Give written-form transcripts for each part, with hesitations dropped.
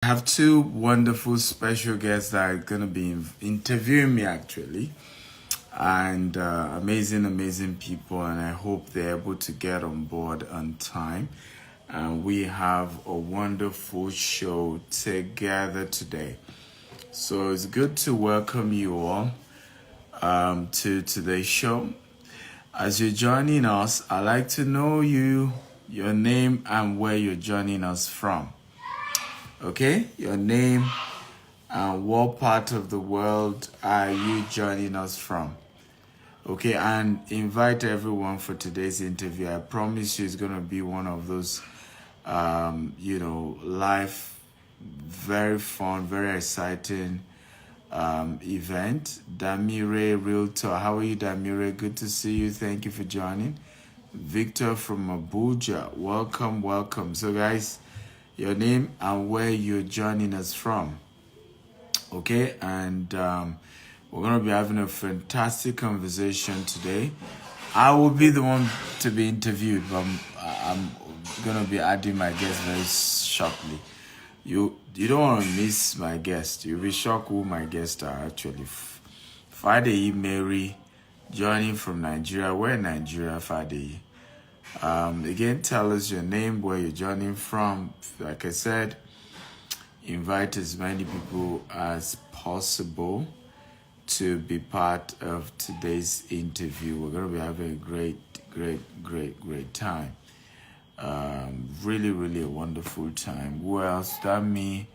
I have two wonderful special guests that are going to be interviewing me actually, and amazing people, and I hope they're able to get on board on time. And we have a wonderful show together today. So it's good to welcome you all to today's show. As you're joining us, I'd like to know your name, and where you're joining us from. Okay, your name and what part of the world are you joining us from? Okay, and invite everyone for today's interview. I promise you it's going to be one of those, live, very fun, very exciting event. Damire Realtor, how are you, Damire? Good to see you. Thank you for joining. Victor from Abuja, welcome. So, guys, your name and where you're joining us from. Okay, and we're going to be having a fantastic conversation today. I will be the one to be interviewed, but I'm going to be adding my guest very shortly. You don't want to miss my guest. You'll be shocked who my guests are actually. Friday Mary, joining from Nigeria. Where in Nigeria, Friday? Again, tell us your name, where you're joining from. Like I said, invite as many people as possible to be part of today's interview. We're going to be having a great time. Really a wonderful time. Who else? Dami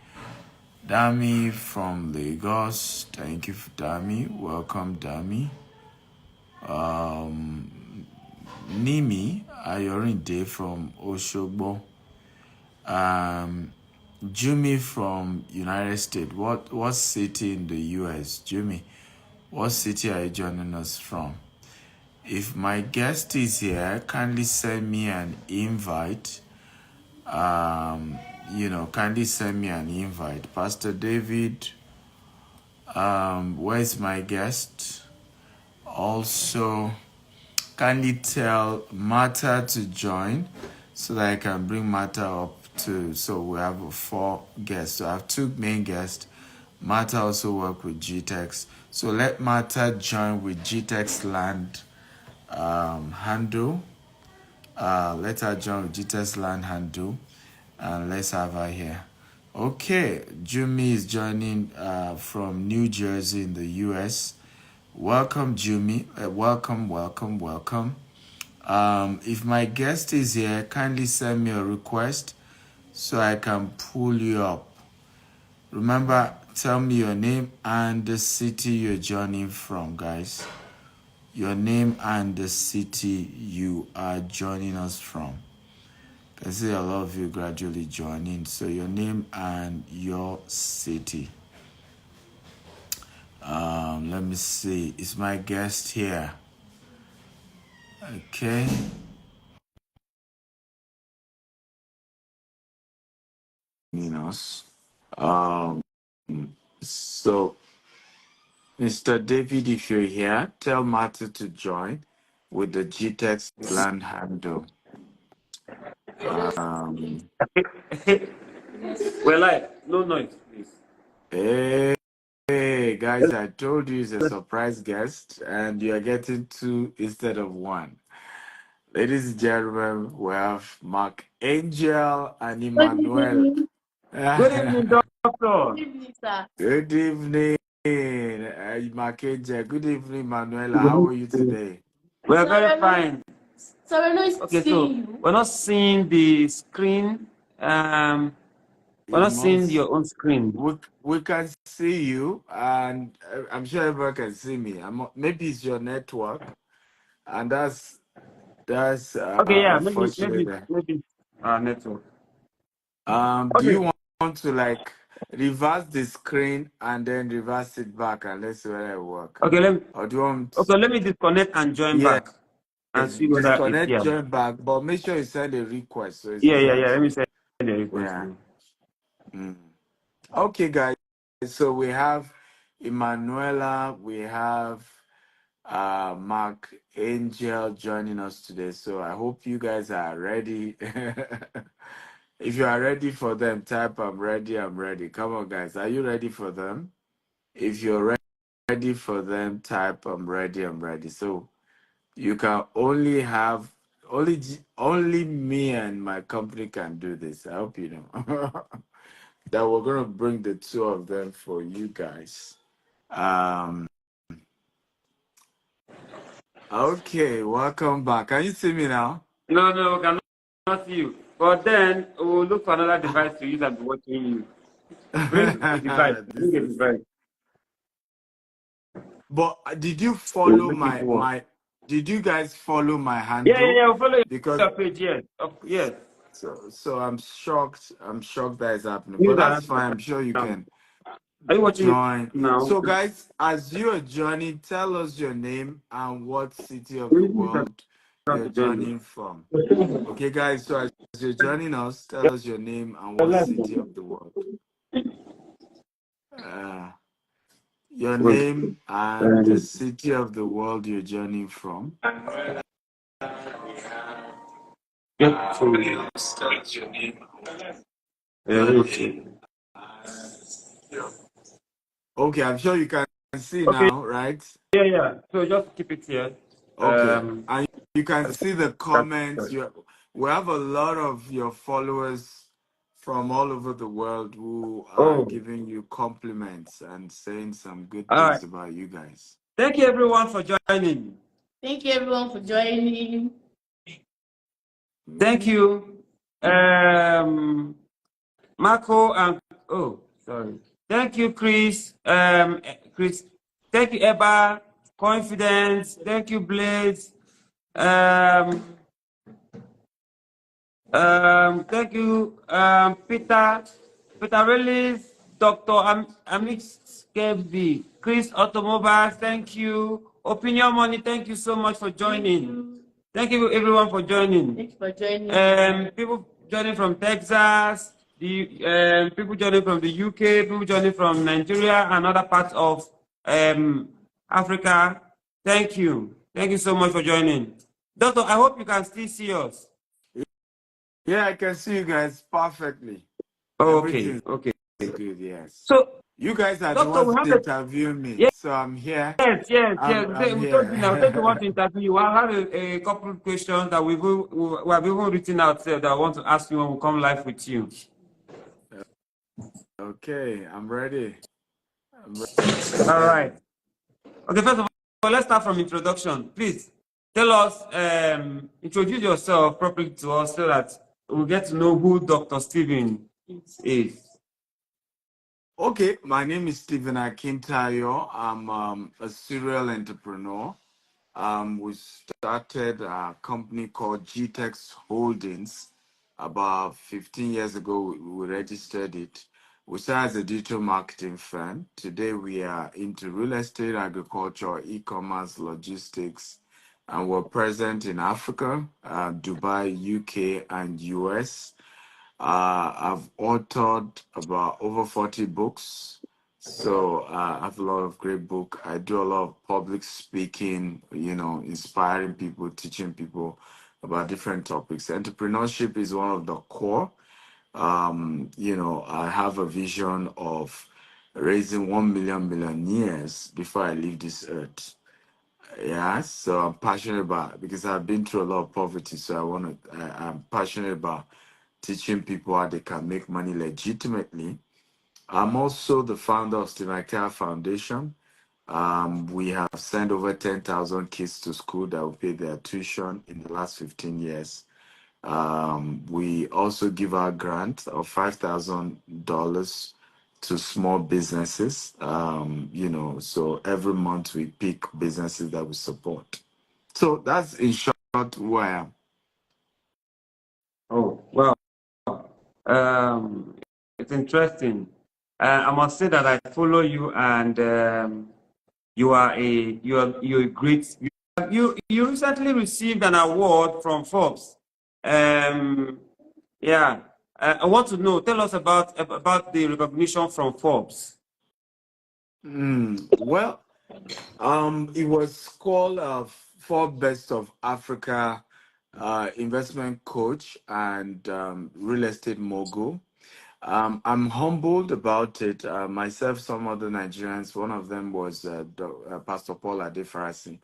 from Lagos. Thank you for Dami. Welcome, Dami. Nimi Ayorinde from Oshogbo. Jimmy from United States. What city in the US? Jimmy, what city are you joining us from? If my guest is here, kindly send me an invite. Kindly send me an invite. Pastor David, where's my guest? Also, kindly tell Martha to join so that I can bring Martha up too. So we have 4 guests. So I have 2 main guests. Martha also work with GTEx. So let Martha join with GTEx Land handle. Let her join with GTEx Land handle. And let's have her here. Okay, Jumi is joining from New Jersey in the US. Welcome, Jumi. Welcome. If my guest is here, kindly send me a request so I can pull you up. Remember, tell me your name and the city you're joining from, guys. Your name and the city you are joining us from. I can see a lot of you gradually joining. So your name and your city. Let me see. Is my guest here? Okay. Us. So, Mr. David, if you're here, tell Martha to join with the GTEx land handle. We're live. No noise, please. Hey, guys, I told you it's a surprise guest, and you're getting 2 instead of 1. Ladies and gentlemen, we have Mark Angel and Emmanuel. Good evening, doctor. Good evening, sir. Good evening, Mark Angel. Good evening, Manuela. How are you today? We're very fine. So we're not Okay, seeing so you. we're not seeing the screen. We're not seeing your own screen. We can see you, and I'm sure everyone can see me. Maybe it's your network, and that's Okay, yeah, unfortunate. maybe network. Do Okay, you want to like reverse the screen and then reverse it back, and let's see whether it work? okay, Or do you want? let me disconnect and join Yeah, back and see whether it's disconnect, here. join back, but make sure you send a request so it's Yeah. easier Let me to. send the request. Yeah. Okay, guys. So we have Emanuela, we have Mark Angel joining us today. So I hope you guys are ready. If you are ready for them, type I'm ready, I'm ready. Come on, guys. Are you ready for them? If you're ready for them, type I'm ready, I'm ready. So you can only have only me and my company can do this. I hope you know that we're gonna bring the two of them for you guys. Um okay, welcome back. Can you see me now? No, cannot see you. But then we'll look for another device to use and be watching you. Bring a device. This Bring a is device. but did you We'll follow make it work. my did you guys follow my Yeah. handle? We'll follow Because your page. Yes. Yes. so I'm shocked. I'm shocked that is happening. Use But that that's answer fine. I'm sure you now. can Are you watching it join. now? So guys, as you are joining, tell us your name and what city of the We need to world start you're to join joining from. Okay, guys, so as you're joining us, tell us your name and what city of the world. Uh, your Good. name and the city of the world you're joining from. Get to start your name. Okay, I'm sure you can see Okay. now, right? Yeah. So just keep it here. Okay, and you can see the comments. Sorry. We have a lot of your followers from all over the world who are Oh, giving you compliments and saying some good all right. things about you guys. Thank you everyone for joining. Thank you everyone for joining. Thank you, Marco and sorry. Thank you, Chris. Chris. Thank you, Eba. Confidence. Thank you, Blaze. Thank you, Peter. Peter Relis, Dr. Amix KB, Chris Automobiles. Thank you. Opinion Money. Thank you so much for joining. Thank you everyone for joining. Thanks for joining. People joining from Texas, the people joining from the UK, people joining from Nigeria and other parts of Africa. Thank you. Thank you so much for joining. Doctor, I hope you can still see us. Yeah, I can see you guys perfectly. Oh, Everything okay. is good, yes. So, You guys are the Doctor, we ones have a interviewing me, yes, so I'm here. yes. I'm We told you now. Thank you want here. to interview you. I have a couple of questions that we have even written out that I want to ask you when we come live with you. Okay, I'm ready. All right. Okay, first of all, let's start from introduction. Please tell us, introduce yourself properly to us so that we'll get to know who Dr. Stephen is. Okay, my name is Stephen Akintayo. I'm a serial entrepreneur. We started a company called GTEX Holdings about 15 years ago. We registered it. We started as a digital marketing firm. Today we are into real estate, agriculture, e-commerce, logistics, and we're present in Africa, Dubai, UK, and US. I've authored about over 40 books. So I have a lot of great book. I do a lot of public speaking, inspiring people, teaching people about different topics. Entrepreneurship is one of the core. I have a vision of raising 1 million millionaires before I leave this earth. Yeah, so I'm passionate about because I've been through a lot of poverty. So I'm passionate about teaching people how they can make money legitimately. I'm also the founder of Steve Akintayo Foundation. We have sent over 10,000 kids to school that will pay their tuition in the last 15 years. We also give out grants of $5,000 to small businesses. So every month we pick businesses that we support. So that's in short who I am. Oh, well, it's interesting. I must say that I follow you, and you're a great. You recently received an award from Forbes. Yeah, I want to know. Tell us about the recognition from Forbes. Well, it was called Four Best of Africa investment coach and real estate mogul. I'm humbled about it. Myself, some other Nigerians, one of them was Pastor Paul Adefarasi.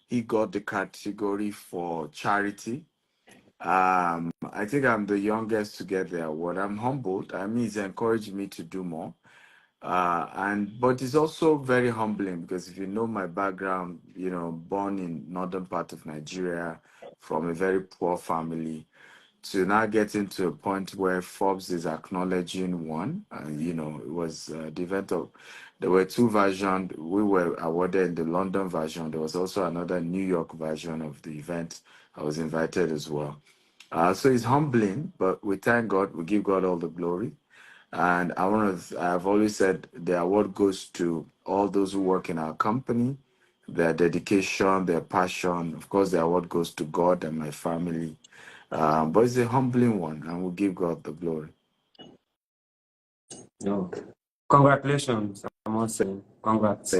He got the category for charity. I think I'm the youngest to get the award. I'm humbled. I mean, it's encouraged me to do more. But it's also very humbling because if you know my background, born in northern part of Nigeria from a very poor family, to now getting to a point where Forbes is acknowledging one. It was the event of, there were two versions. We were awarded in the London version. There was also another New York version of the event. I was invited as well. So it's humbling, but we thank God. We give God all the glory. And I've always said the award goes to all those who work in our company, their dedication, their passion. Of course, the award goes to God and my family. But it's a humbling one, and we'll give God the glory. No. Congratulations, I must say. Congrats.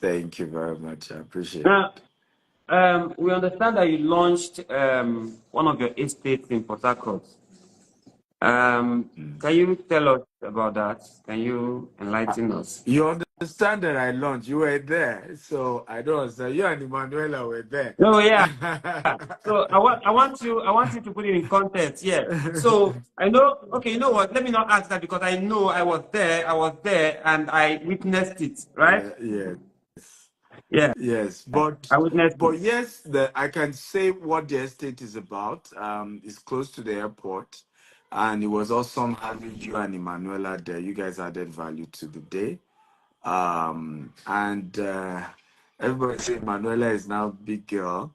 Thank you very much. I appreciate Now, it. we understand that you launched one of your estates in Port Harcourt. Can you tell us about that? Can you enlighten us? You understand that I launched. You were there, so I don't understand. You and Emanuela were there. Oh yeah. So I want you to put it in context. Yeah. So I know. Okay. You know what? Let me not ask that because I know I was there, and I witnessed it. Right? Yes. Yeah. Yes, but I witnessed it. yes, I can say what the estate is about. It's close to the airport, and it was awesome having you and Emanuela there. You guys added value to the day. And everybody say Manuela is now big girl.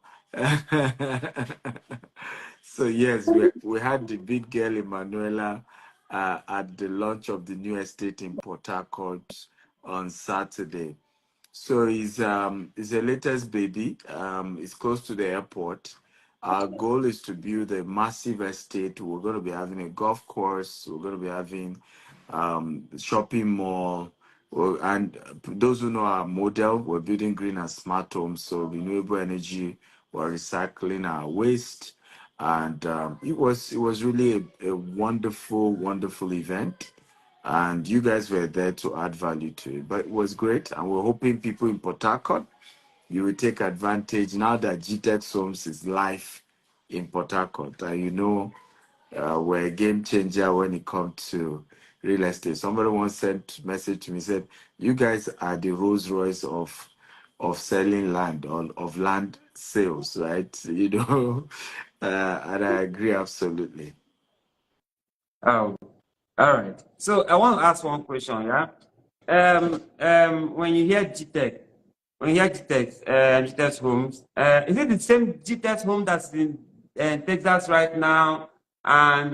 So yes, we had the big girl Emanuela at the launch of the new estate in Port Harcourt on Saturday. So he's the latest baby. It's close to the airport. Our goal is to build a massive estate. We're going to be having a golf course. We're going to be having shopping mall. And those who know our model, we're building green and smart homes. So renewable energy, we're recycling our waste. And it was really a wonderful, wonderful event, and you guys were there to add value to it. But it was great, and we're hoping people in Port Harcourt, you will take advantage now that GTEX Homes is live in Port Harcourt. And we're a game changer when it comes to real estate. Somebody once sent a message to me, said, you guys are the Rolls Royce of selling land, or of land sales, right? And I agree absolutely. Oh, all right. So I want to ask one question. Yeah. When you hear GTEC, GTEX homes, is it the same GTEX home that's in Texas right now? And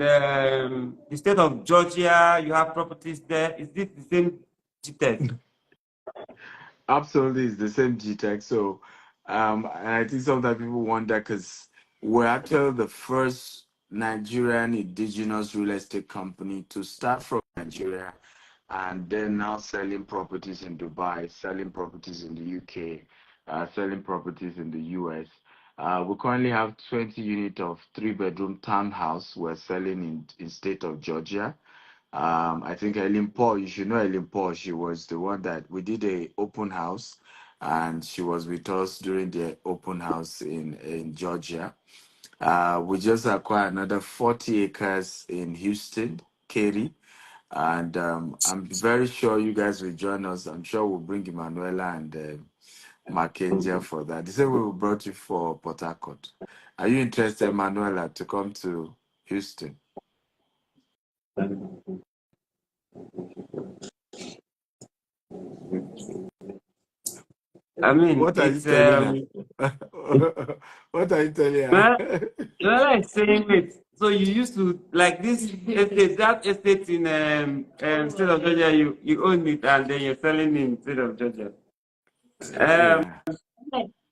the state of Georgia, you have properties there. Is it the same GTEX? Absolutely, it's the same GTEC. So, and I think sometimes people wonder because we're actually the first Nigerian indigenous real estate company to start from Nigeria and then now selling properties in Dubai, selling properties in the UK, selling properties in the US. We currently have 20 units of three-bedroom townhouse we're selling in state of Georgia. I think Ellen Paul, you should know Ellen Paul. She was the one that we did a open house, and she was with us during the open house in Georgia. We just acquired another 40 acres in Houston, Katy, and I'm very sure you guys will join us. I'm sure we'll bring Emanuela and Mackenzie for that. The same way we brought you for Port Harcourt. Are you interested, Manuela, to come to Houston? I mean, What are you it's telling her? What are you telling well, her? like saying it. So you used to like this estate, that estate in state of Georgia. You own it and then you're selling in state of Georgia. Yeah.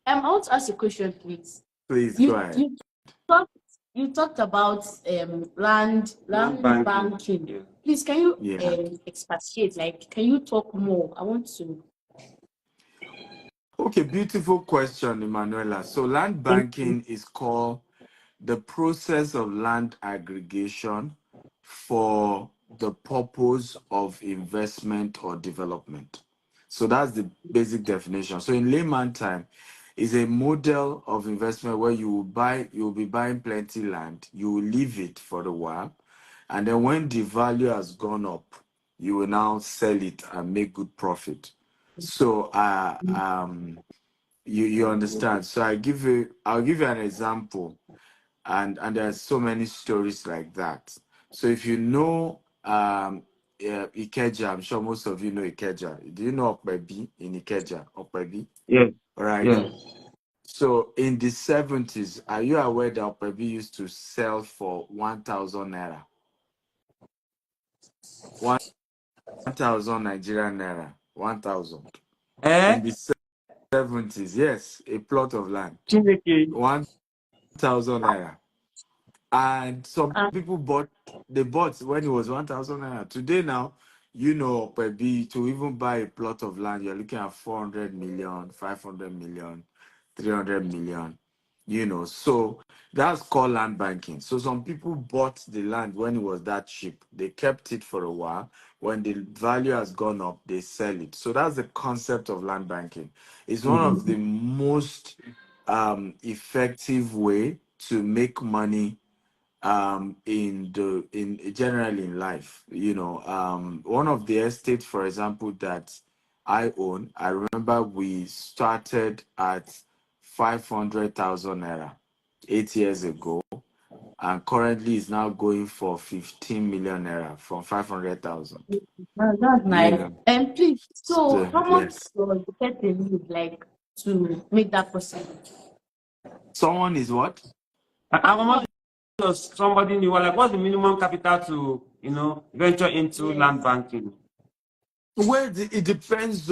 I want to ask a question, please. Please go You ahead. you talked you talked about land banking. Yeah. Please, can you Yeah. expatiate? Like, can you talk more? I want to. Okay, beautiful question, Emanuela. So land Thank you. banking is called the process of land aggregation for the purpose of investment or development. So that's the basic definition. So in layman time, is a model of investment where you will be buying plenty land, you will leave it for a while, and then when the value has gone up, you will now sell it and make good profit. So you understand. So I'll give you an example, and there's so many stories like that. So if you know Ikeja, I'm sure most of you know Ikeja. Do you know Okpebi in Ikeja? Okpebi? Yes. All right. Yes. So in the 70s, are you aware that Okpebi used to sell for 1,000 naira? 1,000 Nigerian naira. 1,000. In Eh? the 70s, yes, a plot of land. Chineke. 1,000 naira. And some And people they bought when it was 1,000 naira. Today now, per B to even buy a plot of land, you're looking at 400 million, 500 million, 300 million, So that's called land banking. So some people bought the land when it was that cheap. They kept it for a while. When the value has gone up, they sell it. So that's the concept of land banking. It's one of the most effective way to make money in generally in life. One of the estates, for example, that I own, I remember we started at 500,000 naira 8 years ago, and currently is now going for 15 million naira from 500,000. that's you nice. know And please, so so how much yes, does the person need like to make that possible? someone is what. How much does somebody need? Like, what's the minimum capital to, venture into land Yes. banking? Well, it depends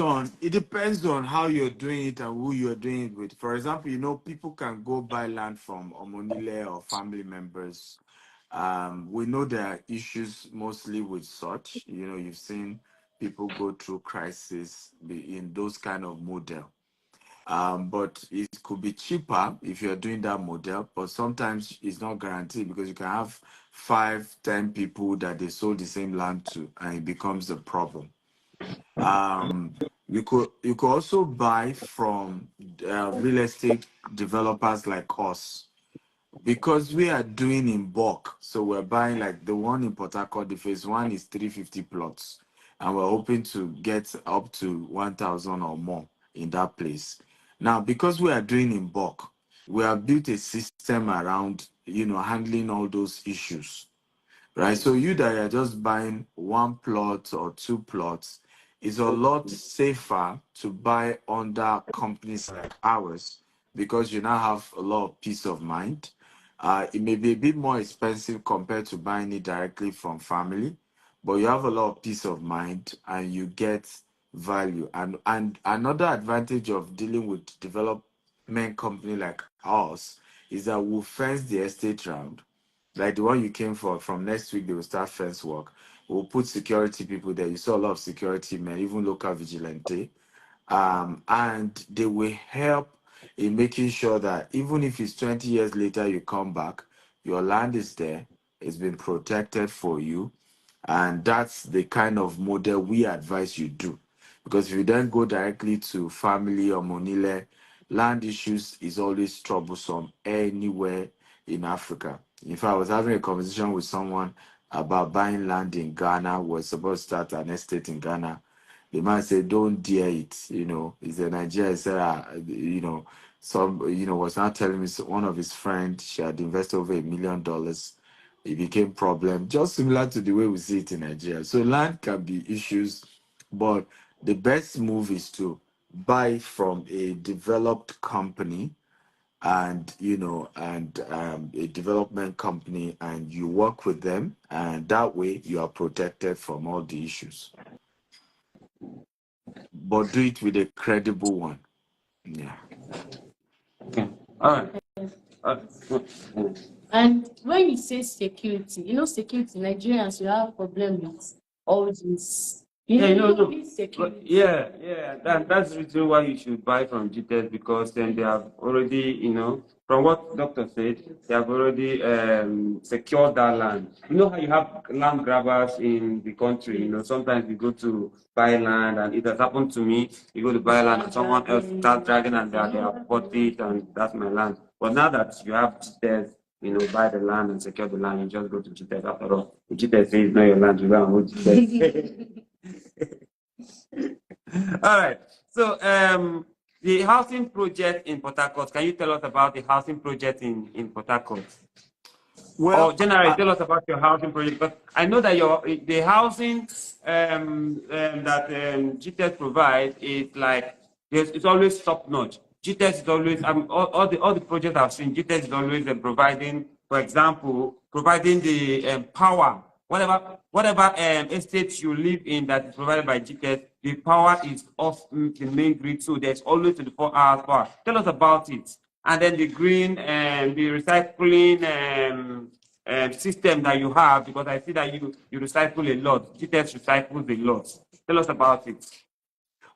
on how you're doing it and who you're doing it with. For example, people can go buy land from Omonile or family members. We know there are issues mostly with such. You've seen people go through crisis in those kind of model. But it could be cheaper if you're doing that model, but sometimes it's not guaranteed because you can have 5, 10 people that they sold the same land to, and it becomes a problem. um, you could also buy from real estate developers like us because we are doing in bulk. So we're buying like the one in Port Harcourt. The phase one is 350 plots, and we're hoping to get up to 1,000 or more in that place. Now, because we are doing in bulk, we have built a system around handling all those issues. Right. So you that are just buying one plot or two plots, is a lot safer to buy under companies like ours because you now have a lot of peace of mind. It may be a bit more expensive compared to buying it directly from family, but you have a lot of peace of mind and you get value. And another advantage of dealing with development company like us is that we'll fence the estate round, like the one you came for. From next week they will start fence work. We'll put security people there. You saw a lot of security men, even local vigilante. And they will help in making sure that even if it's 20 years later you come back, your land is there, it's been protected for you. And that's the kind of model we advise you do. Because if you then go directly to family or monile, land issues is always troublesome anywhere in Africa. In fact, I was having a conversation with someone about buying land in Ghana. We're supposed to start an estate in Ghana. The man said, "Don't dare it." He's a Nigerian. He said, was not telling me one of his friends, she had invested over $1 million. It became problem, just similar to the way we see it in Nigeria. So land can be issues, but the best move is to buy from a developed company and a development company, and you work with them, and that way you are protected from all the issues. But do it with a credible one. Yeah. Okay. All right. Uh, And when you say security, security, Nigerians, you have problem with all this. yeah, no. Security. Yeah. That's the reason why you should buy from GTS, because then they have already, from what doctor said, they have already secured that land. You know how you have land grabbers in the country. You know, sometimes you go to buy land, and it has happened to me. You go to buy land, and someone else starts dragging, and they have bought it, and that's my land. But now that you have GTS, you know, buy the land and secure the land, you just go to GTS. After all, the GTS says it's not your land, you go and hold GTS. All right. So, the housing project in Port Harcourt, can you tell us about the housing project in Port Harcourt? Or Well, generally, tell us about your housing project. But I know that the housing that GTES provides is like it's always top notch. GTES is always all the projects I've seen. GTES is always providing, for example, providing the power. Whatever estate you live in that is provided by GTES, the power is off the main grid, so there's always 24 hours power. Tell us about it. And then the green and the recycling system that you have, because I see that you recycle a lot. GTES recycles a lot. Tell us about it.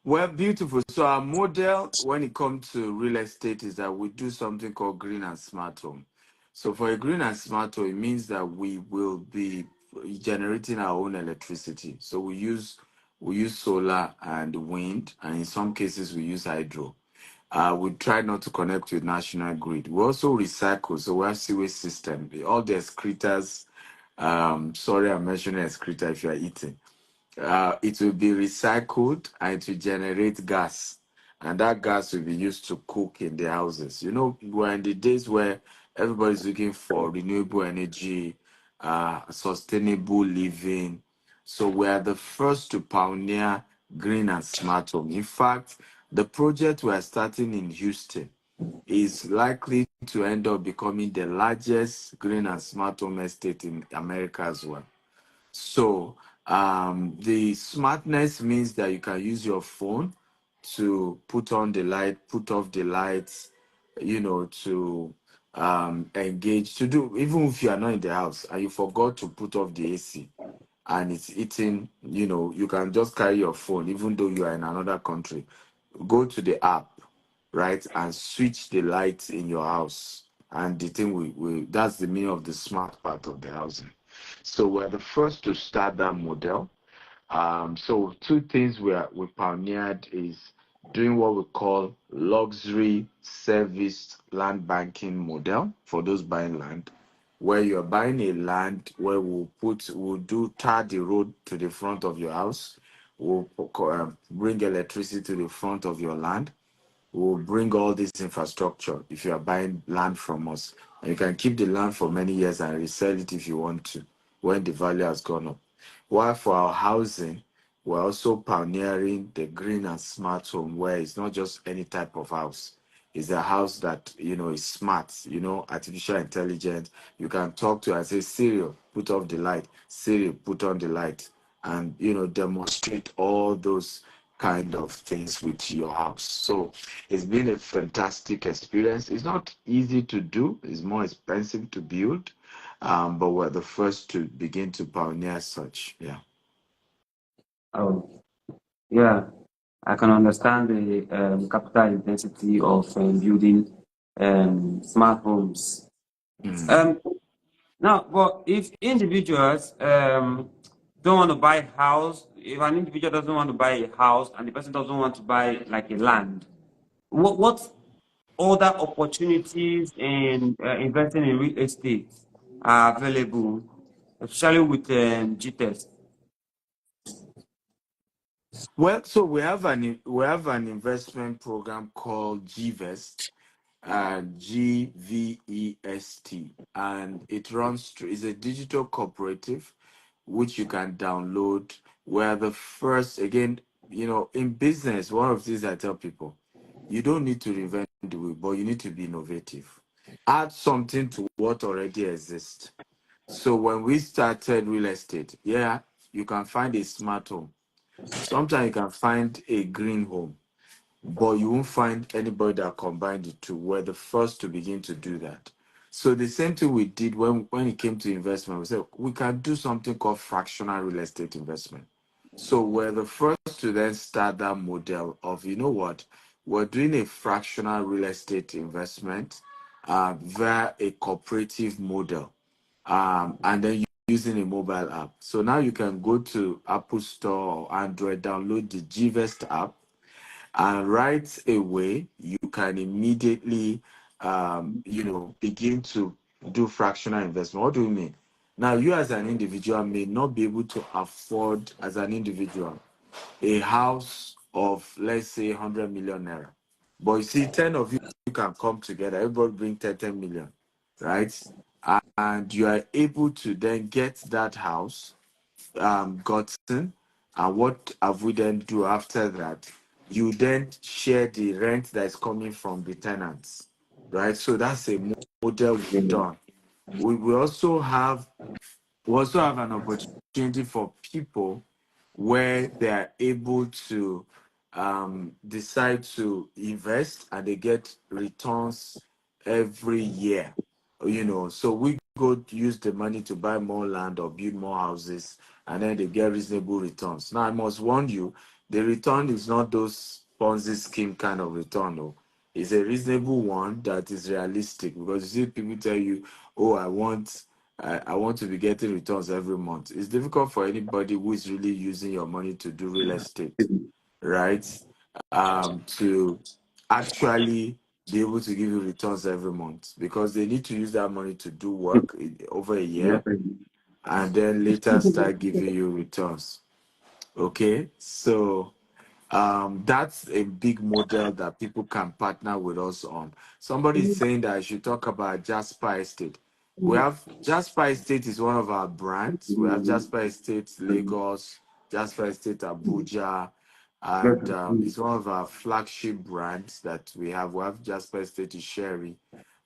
well, beautiful. So our model when it comes to real estate is that we do something called green and smart home. So for a green and smart home, it means that we will be generating our own electricity. So we use solar and wind, and in some cases we use hydro. We try not to connect with national grid. We also recycle, so we have sewage system. All the excreters, sorry, I'm mentioning excreta if you are eating. It will be recycled and it will generate gas. And that gas will be used to cook in the houses. You know, we're in the days where everybody's looking for renewable energy, sustainable living. So we are the first to pioneer green and smart home. In fact, the project we are starting in Houston is likely to end up becoming the largest green and smart home estate in America as well. So the smartness means that you can use your phone to put on the light, put off the lights, to engage, to do, even if you are not in the house and you forgot to put off the AC and it's eating, you can just carry your phone, even though you are in another country. Go to the app, right, and switch the lights in your house. And the thing that's the meaning of the smart part of the housing. So we're the first to start that model. So two things we pioneered is doing what we call luxury service land banking model for those buying land, where you're buying a land where we'll do tar the road to the front of your house. We'll bring electricity to the front of your land. We'll bring all this infrastructure if you are buying land from us. And you can keep the land for many years and resell it if you want to when the value has gone up. While for our housing, we're also pioneering the green and smart home, where it's not just any type of house. It's a house that, is smart, artificial intelligence. You can talk to and say, Siri, put off the light. Siri, put on the light. And, demonstrate all those kind of things with your house. So it's been a fantastic experience. It's not easy to do. It's more expensive to build. But we're the first to begin to pioneer such. Yeah. Oh, yeah. I can understand the capital intensity of building smart homes. Mm. Um, Now, but if individuals don't want to buy a house, if an individual doesn't want to buy a house and the person doesn't want to buy like a land, what other opportunities in investing in real estate are available, especially with GTES? Well, so we have an investment program called GVEST, GVEST, and it runs through. It's a digital cooperative which you can download. We're the first, again, in business. One of the things I tell people, you don't need to reinvent the wheel, but you need to be innovative. Add something to what already exists. So when we started real estate, yeah, you can find a smart home. Sometimes you can find a green home, but you won't find anybody that combined the two. We're the first to begin to do that. So the same thing we did when it came to investment, we said we can do something called fractional real estate investment. So we're the first to then start that model of, we're doing a fractional real estate investment. via a cooperative model, and then using a mobile app. So now you can go to Apple Store or Android, download the GVest app, and right away you can immediately, begin to do fractional investment. What do you mean? Now, you as an individual may not be able to afford, as an individual, a house of, let's say, 100 million naira. But you see, 10 of you can come together, everybody bring 10 million, right? And you are able to then get that house gotten. And what have we then do after that? You then share the rent that is coming from the tenants, right? So that's a model we've done. We also have an opportunity for people where they are able to decide to invest and they get returns every year. So we go use the money to buy more land or build more houses, and then they get reasonable returns. Now, I must warn you, the return is not those Ponzi scheme kind of return. No. It's a reasonable one that is realistic, because you see people tell you, oh, I want to be getting returns every month. It's difficult for anybody who is really using your money to do real estate, right? To actually be able to give you returns every month, because they need to use that money to do work over a year and then later start giving you returns. Okay, so that's a big model that people can partner with us on. Somebody is saying that I should talk about Jasper Estate. We have Jasper Estate is one of our brands. We have Jasper Estate Lagos, Jasper Estate Abuja, and it's one of our flagship brands that we have. We have Jasper Estate Sherry.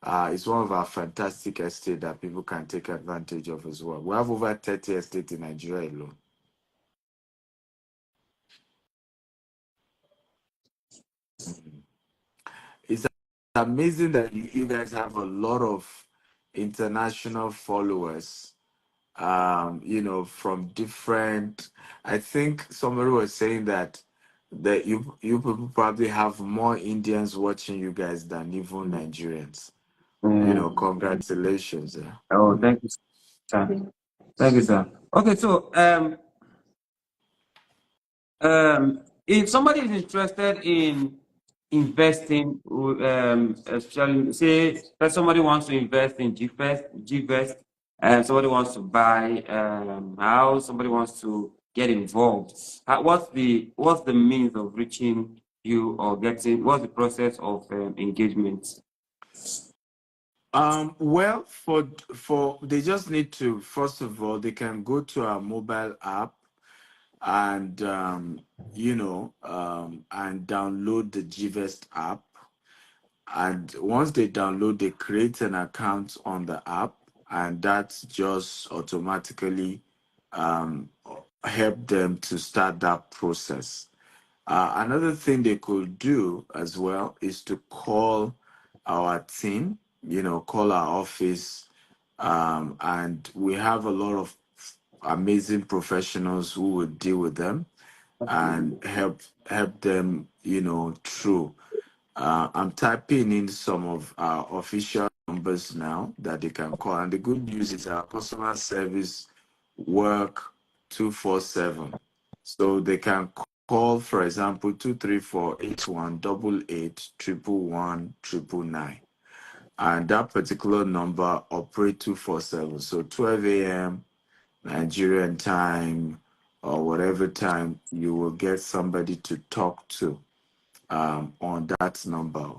It's one of our fantastic estates that people can take advantage of as well. We have over 30 estates in Nigeria alone. It's amazing that you guys have a lot of international followers, from different. I think somebody was saying that you people probably have more Indians watching you guys than even Nigerians. Congratulations. Yeah. Oh, thank you, sir. Thank you, sir. Okay, so if somebody is interested in investing, especially say that somebody wants to invest in GVest, and somebody wants to buy house, somebody wants to get involved. What's the means of reaching you or getting? What's the process of engagement? Well, for they just need to, first of all, they can go to our mobile app and and download the GVest app. And once they download, they create an account on the app, and that just automatically um, help them to start that process. Another thing they could do as well is to call our team, call our office, and we have a lot of amazing professionals who would deal with them and help them, through. I'm typing in some of our official numbers now that they can call, and the good news is our customer service work 247, so they can call, for example, 234-8188-111-999, and that particular number operate 247. So 12 a.m. Nigerian time or whatever time, you will get somebody to talk to on that number.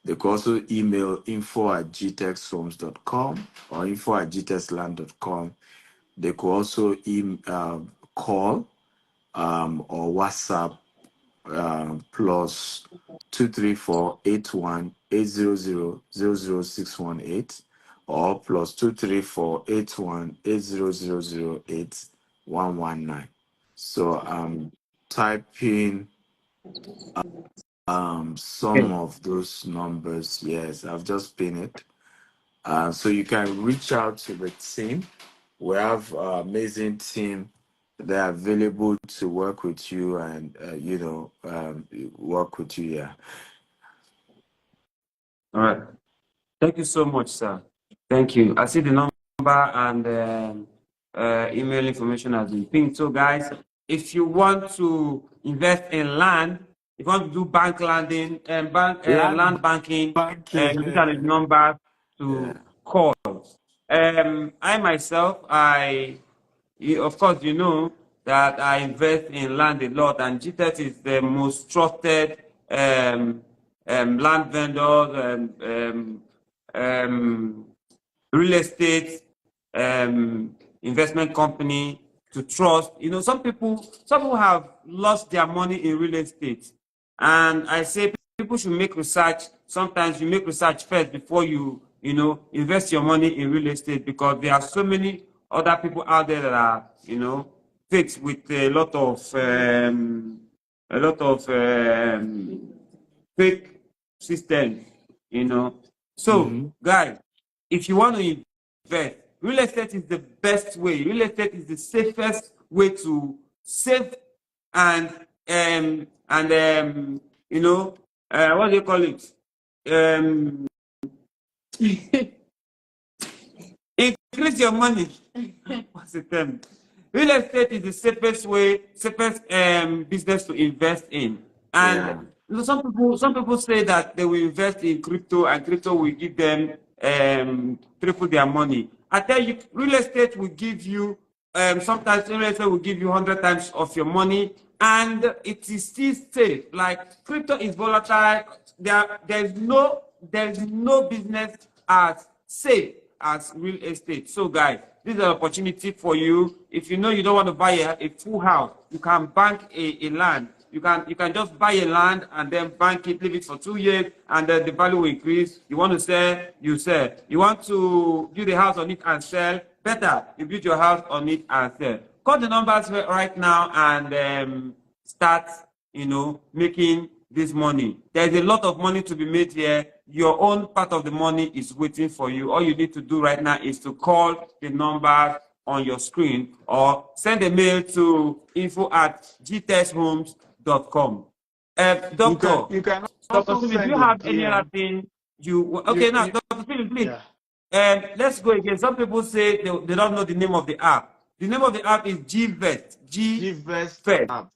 They can also email info@gtexhomes.com or info@gtexland.com. They could also call or WhatsApp plus 234-81-800-00618 or plus 234-81-800-08119. So I'm typing some of those numbers. Yes, I've just pinned it. So you can reach out to the team. We have an amazing team. They're available to work with you and work with you. Yeah. All right. Thank you so much, sir. Thank you. I see the number and email information has been pinged. So, guys, if you want to invest in land, if you want to do bank landing and land banking, these are the Banking. numbers to Yeah. call. I myself, of course, you know that I invest in land a lot, and GTET is the most trusted land vendor, um, real estate investment company to trust. You know, some people have lost their money in real estate, and I say people should make research. Sometimes you make research first before you invest your money in real estate, because there are so many other people out there that are fakes with a lot of fake systems, you know. So, Mm-hmm. guys, if you want to invest, real estate is the best way. Real estate is the safest way to save and what do you call it? Um, Increase your money. What's the term? Real estate is the safest business to invest in. And Yeah. some people say that they will invest in crypto and crypto will give them triple their money. I tell you, real estate will give you sometimes real estate will give you 100 times of your money, and it is still safe. Like crypto is volatile. There's no business as safe as real estate. So, guys, this is an opportunity for you. If you know you don't want to buy a full house, you can bank a land. You can just buy a land and then bank it, leave it for 2 years, and then the value will increase. You want to sell, you sell. You want to build a house on it and sell, better, you build your house on it and sell. Call the numbers right now and start, making this money. There's a lot of money to be made here. Your own part of the money is waiting for you. All you need to do right now is to call the numbers on your screen or send a mail to info@gtesthomes.com. Doctor, You can Dr. also Philip, do you send a have any other DM. thing okay, now, You Dr. Philip, please, yeah. let's go again. Some people say they don't know the name of the app. The name of the app is GVEST. GVest GVEST. app.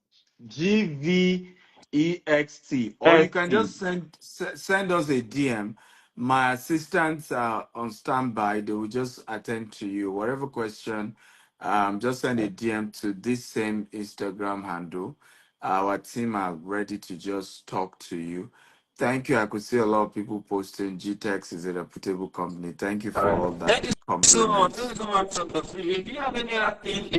GVEXT. Or you can just send us a DM. My assistants are on standby. They will just attend to you. Whatever question, just send a DM to this same Instagram handle. Our team are ready to just talk to you. Thank you. I could see a lot of people posting GTEX is a reputable company. Thank you for all that Thank you so much. Thank you compliments. so much, Dr. Philip. Do you have any other thing?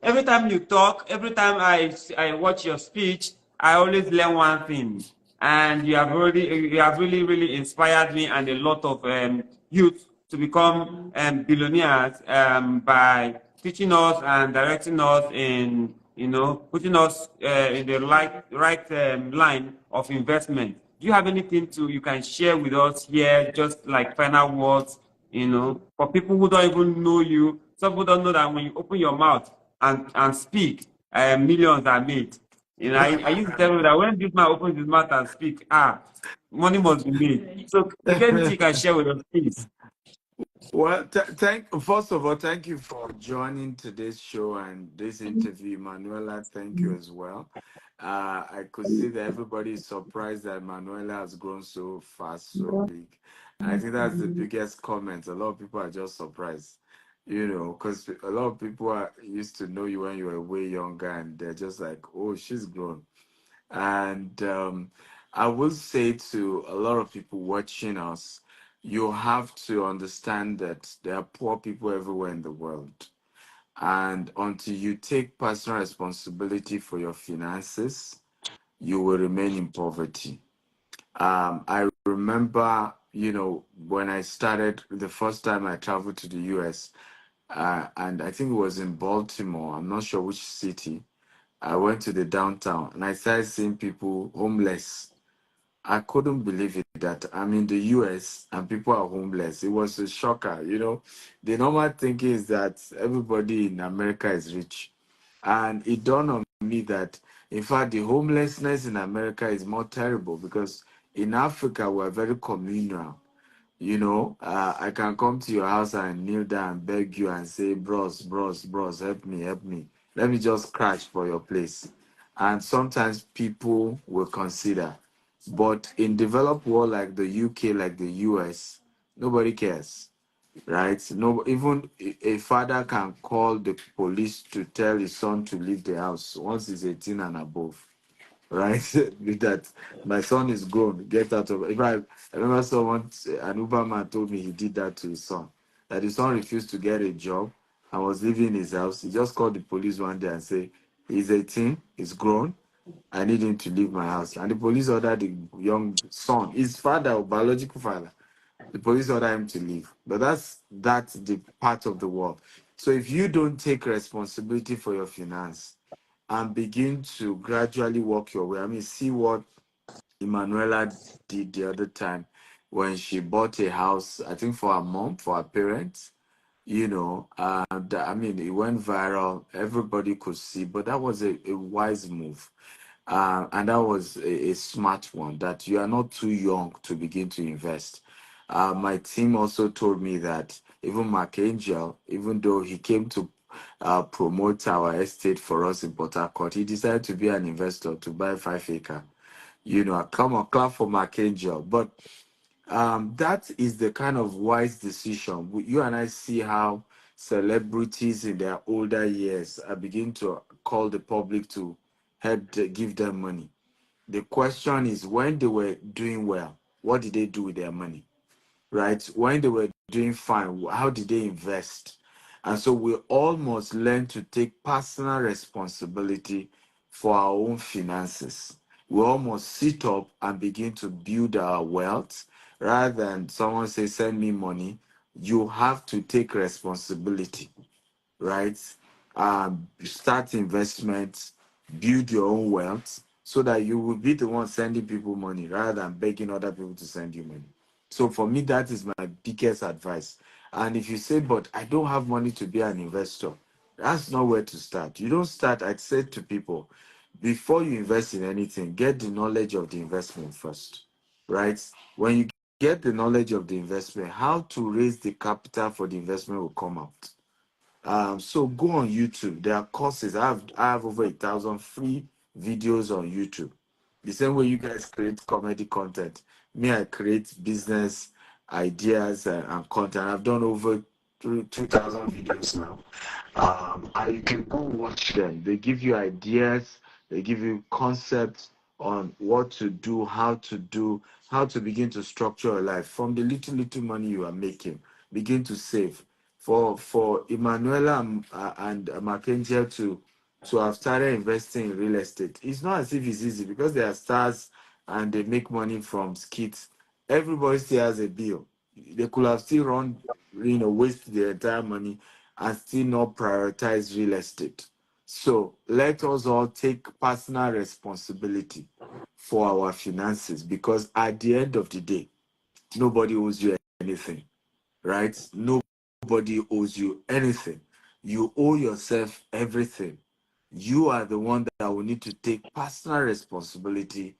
Every time you talk, every time I watch your speech, I always learn one thing. And you have really, really inspired me and a lot of youth to become billionaires by teaching us and directing us in, putting us in the right line of investment. Do you have anything you can share with us here, just like final words, for people who don't even know you? Some people don't know that when you open your mouth and speak, millions are made. I used to tell people that when this man opens his mouth and speak, money must be made. So, is there anything you can share with us, please? Well, first of all, thank you for joining today's show and this interview, Manuela. Thank you as well. I could see that everybody is surprised that Manuela has grown so fast, so big. And I think that's the biggest comment. A lot of people are just surprised, because a lot of people used to know you when you were way younger, and they're just like, "Oh, she's grown." And I will say to a lot of people watching us, you have to understand that there are poor people everywhere in the world. And until you take personal responsibility for your finances, you will remain in poverty. I remember, when I started the first time I traveled to the US, and I think it was in Baltimore, I'm not sure which city. I went to the downtown and I started seeing people homeless. I couldn't believe it that I'm in the US and people are homeless. It was a shocker. The normal thinking is that everybody in America is rich. And it dawned on me that, in fact, the homelessness in America is more terrible because in Africa, we're very communal. I can come to your house and kneel down and beg you and say, bros, help me. Let me just crash for your place. And sometimes people will consider. But in developed world like the UK, like the US, nobody cares, right? No, even a father can call the police to tell his son to leave the house once he's 18 and above, right? With that, my son is grown. Get out of. I remember someone, an Uber man, told me he did that to his son. That his son refused to get a job and was leaving his house. He just called the police one day and say, "He's 18. He's grown. I need him to leave my house." And the police ordered the young son, his father, or biological father. The police ordered him to leave. But that's the part of the world. So if you don't take responsibility for your finance and begin to gradually work your way. I mean, see what Emanuela did the other time when she bought a house, I think for her mom, for her parents, and I mean, it went viral. Everybody could see, but that was a wise move. And that was a smart one, that you are not too young to begin to invest. My team also told me that even Mark Angel, even though he came to promote our estate for us in Port Harcourt, he decided to be an investor to buy 5 acre. Come on, clap for Mark Angel. But that is the kind of wise decision. You and I see how celebrities in their older years are beginning to call the public to give them money. The question is, when they were doing well, what did they do with their money? Right? When they were doing fine, how did they invest? And so we all must learn to take personal responsibility for our own finances. We all must sit up and begin to build our wealth rather than someone say, send me money. You have to take responsibility, right? Start investments, build your own wealth so that you will be the one sending people money rather than begging other people to send you money. So for me, that is my biggest advice. And if you say, but I don't have money to be an investor, that's not where to start. You don't start, I'd say to people, before you invest in anything, get the knowledge of the investment first, right? When you get the knowledge of the investment, how to raise the capital for the investment will come out. So go on YouTube. There are courses. I have over 1,000 free videos on YouTube. The same way you guys create comedy content, me, I create business ideas and content. I've done over 2,000 videos now. And you can go watch them. They give you ideas. They give you concepts on what to do, how to begin to structure your life from the little money you are making. Begin to save for Emanuela and Mackenzie to have started investing in real estate. It's not as if it's easy because they are stars and they make money from skits. Everybody still has a bill. They could have still waste their entire money and still not prioritize real estate. So let us all take personal responsibility for our finances, because at the end of the day, nobody owes you anything, right? Nobody owes you anything. You owe yourself everything. You are the one that will need to take personal responsibility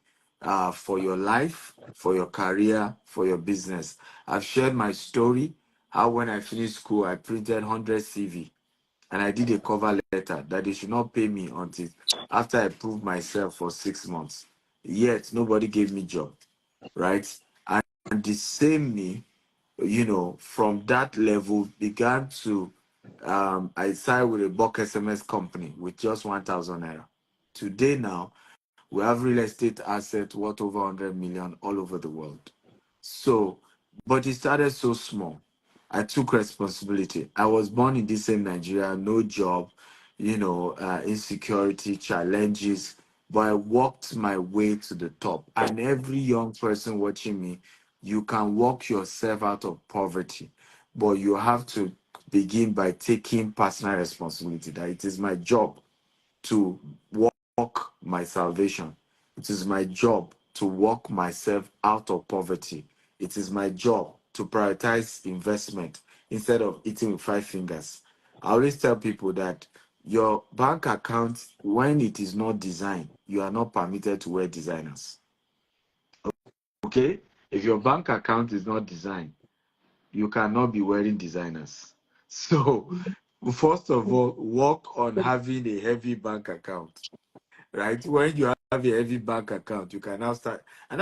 for your life, for your career, for your business. I've shared my story, how when I finished school, I printed 100 CV and I did a cover letter that they should not pay me until after I proved myself for 6 months. Yet nobody gave me job, right? And the same me, from that level began to, I started with a bulk SMS company with just 1,000 naira. Today now, we have real estate assets worth over 100 million all over the world. So, but it started so small. I took responsibility. I was born in this same Nigeria, no job, insecurity, challenges, but I walked my way to the top. And every young person watching me, you can walk yourself out of poverty, but you have to begin by taking personal responsibility that it is my job to walk my salvation. It is my job to walk myself out of poverty. It is my job to prioritize investment instead of eating with 5 fingers. I always tell people that your bank account, when it is not designed, you are not permitted to wear designers. Okay? If your bank account is not designed, you cannot be wearing designers. So, first of all, work on having a heavy bank account, right? When you have a heavy bank account, you can now start. And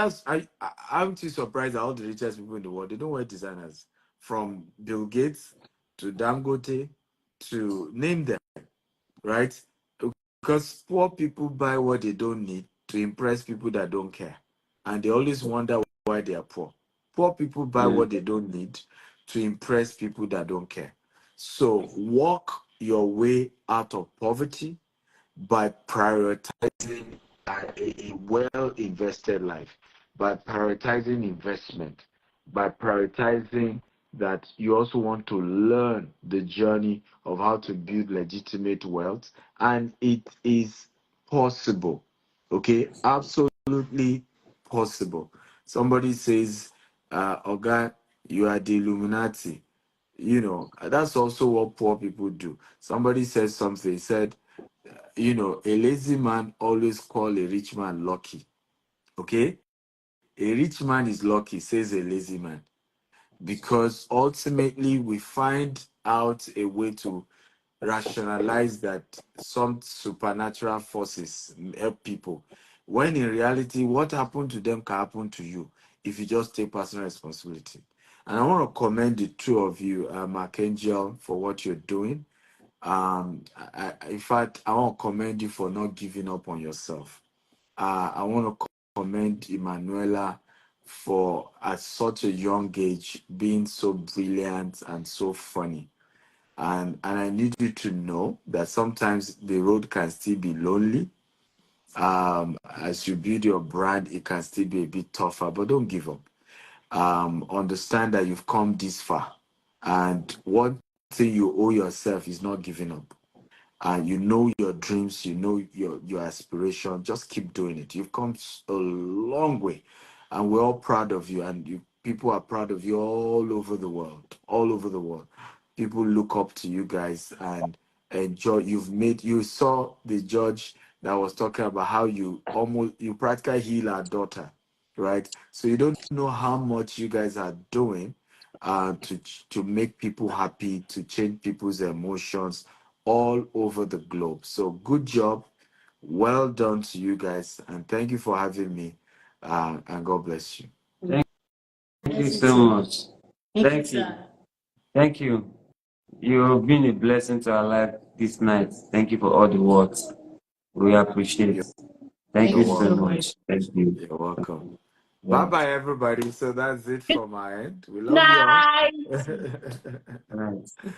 aren't you surprised that all the richest people in the world, they don't wear designers, from Bill Gates to Dangote to name them, right? Because poor people buy what they don't need to impress people that don't care. And they always wonder why they are poor. Poor people buy Yeah. what they don't need to impress people that don't care. So walk your way out of poverty by prioritizing a well invested life, by prioritizing investment, by prioritizing that you also want to learn the journey of how to build legitimate wealth. And it is possible. Okay, absolutely possible. Somebody says, Oga, you are the Illuminati. That's also what poor people do. Somebody said something, said, a lazy man always call a rich man lucky. Okay? A rich man is lucky, says a lazy man. Because ultimately we find out a way to rationalize that some supernatural forces help people. When in reality, what happened to them can happen to you if you just take personal responsibility. And I want to commend the two of you, Archangel, for what you're doing. In fact, I want to commend you for not giving up on yourself. I want to commend Emanuela for at such a young age being so brilliant and so funny. And I need you to know that sometimes the road can still be lonely. As you build your brand, it can still be a bit tougher, but don't give up. Understand that you've come this far, and one thing you owe yourself is not giving up. And you know your dreams, you know your aspiration. Just keep doing it. You've come a long way, and we're all proud of you. And people are proud of you all over the world. All over the world, people look up to you guys and enjoy. You saw the judge that was talking about how you practically heal our daughter, right? So you don't know how much you guys are doing to make people happy, to change people's emotions all over the globe. So good job. Well done to you guys. And thank you for having me. And God bless you. Thank you so much. Thank you. Thank you. You've been a blessing to our life this night. Thank you for all the words. We appreciate it. Thank you You're so welcome. much. Thank you. You're welcome. Bye Yeah. bye, everybody. So that's it from my end. We love you all. Night. Right.